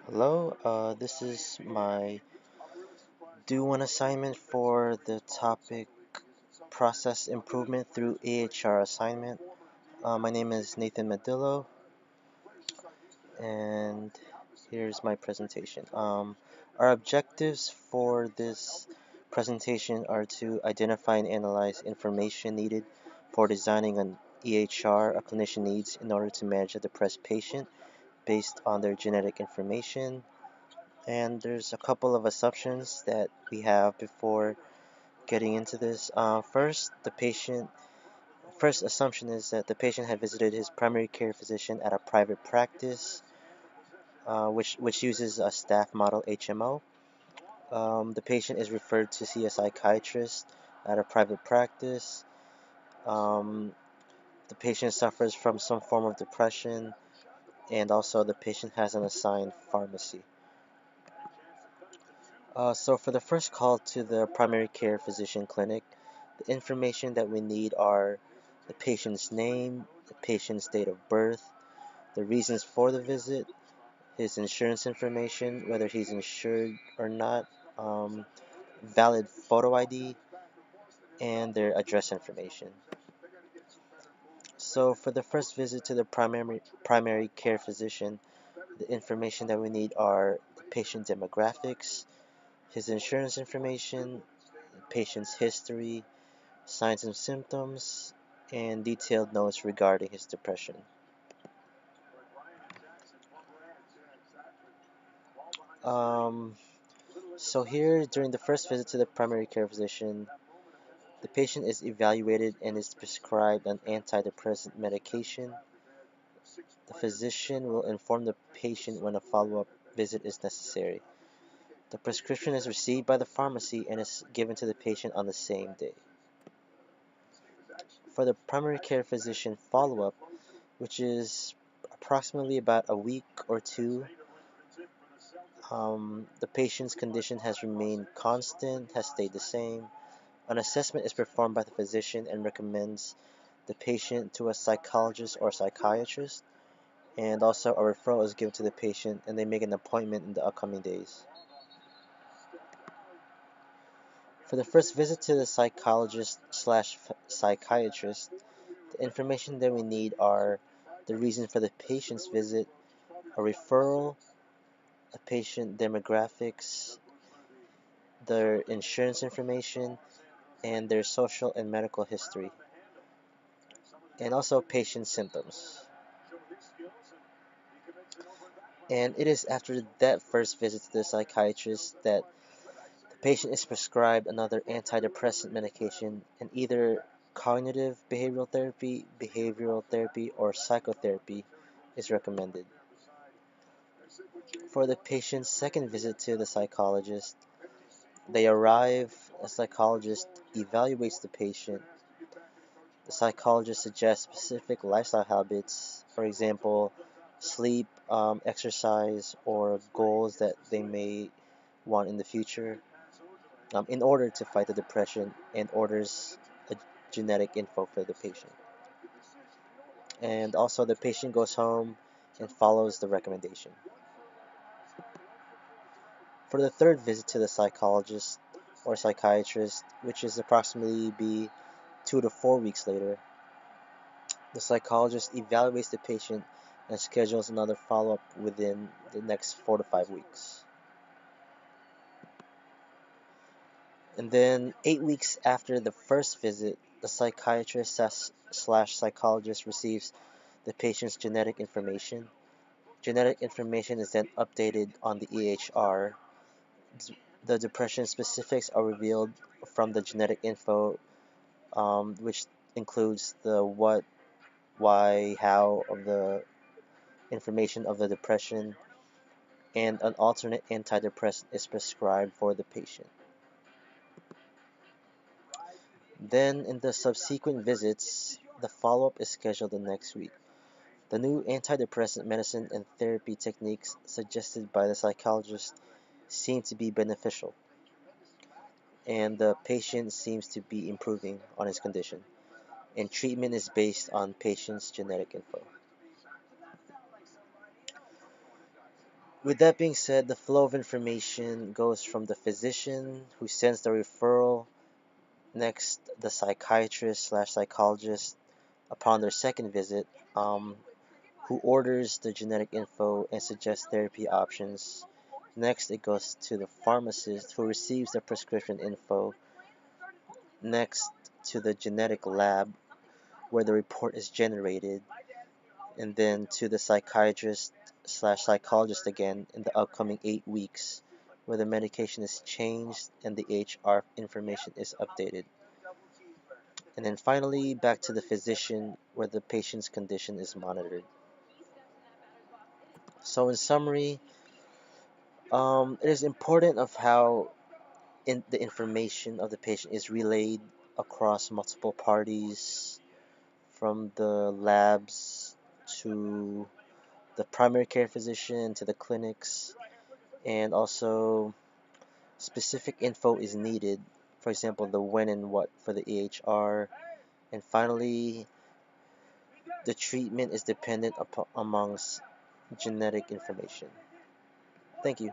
Hello, this is my due one assignment for the topic process improvement through EHR assignment. My name is Nathan Medillo, and here's my presentation. Our objectives for this presentation are to identify and analyze information needed for designing an EHR a clinician needs in order to manage a depressed patient based on their genetic information. And there's a couple of assumptions that we have before getting into this. First assumption is that the patient had visited his primary care physician at a private practice, which uses a staff model HMO. The patient is referred to see a psychiatrist at a private practice. Um, the patient suffers from some form of depression, and also the patient has an assigned pharmacy. So for the first call to the primary care physician clinic, the information that we need are the patient's name, the patient's date of birth, the reasons for the visit, his insurance information, whether he's insured or not, um, valid photo ID, and their address information. So for the first visit to the primary care physician, the information that we need are the patient demographics, his insurance information, the patient's history, signs and symptoms, and detailed notes regarding his depression. Um, so here, during the first visit to the primary care physician, the patient is evaluated and is prescribed an antidepressant medication. The physician will inform the patient when a follow-up visit is necessary. The prescription is received by the pharmacy and is given to the patient on the same day. For the primary care physician follow-up, which is approximately about a week or two, the patient's condition has remained constant, has stayed the same. An assessment is performed by the physician and recommends the patient to a psychologist or psychiatrist, and also a referral is given to the patient and they make an appointment in the upcoming days. For the first visit to the psychologist slash psychiatrist, the information that we need are the reason for the patient's visit, a referral, a patient demographics, their insurance information, and their social and medical history, and also patient symptoms. And it is after that first visit to the psychiatrist that the patient is prescribed another antidepressant medication, and either cognitive behavioral therapy, or psychotherapy is recommended. For the patient's second visit to the psychologist, they arrive, a psychologist evaluates the patient. The psychologist suggests specific lifestyle habits, for example, sleep, exercise, or goals that they may want in the future, in order to fight the depression, and orders a genetic info for the patient. And also, the patient goes home and follows the recommendation. For the third visit to the psychologist or psychiatrist, which is approximately be 2 to 4 weeks later, the psychologist evaluates the patient and schedules another follow-up within the next 4 to 5 weeks. And then 8 weeks after the first visit, the psychiatrist slash psychologist receives the patient's genetic information. Genetic information is then updated on the EHR. The depression specifics are revealed from the genetic info, which includes the what, why, how of the information of the depression, and an alternate antidepressant is prescribed for the patient. Then, in the subsequent visits, the follow-up is scheduled the next week. The new antidepressant medicine and therapy techniques suggested by the psychologist seem to be beneficial, and the patient seems to be improving on his condition, and treatment is based on patient's genetic info. With that being said, the flow of information goes from the physician who sends the referral, next the psychiatrist slash psychologist upon their second visit, um, who orders the genetic info and suggests therapy options. Next, it goes to the pharmacist who receives the prescription info. Next, to the genetic lab where the report is generated. And then to the psychiatrist slash psychologist again in the upcoming 8 weeks where the medication is changed and the EHR information is updated. And then finally, back to the physician where the patient's condition is monitored. So, in summary, it is important of how the information of the patient is relayed across multiple parties, from the labs to the primary care physician to the clinics, and also specific info is needed. For example, the when and what for the EHR, and finally, the treatment is dependent upon amongst genetic information. Thank you.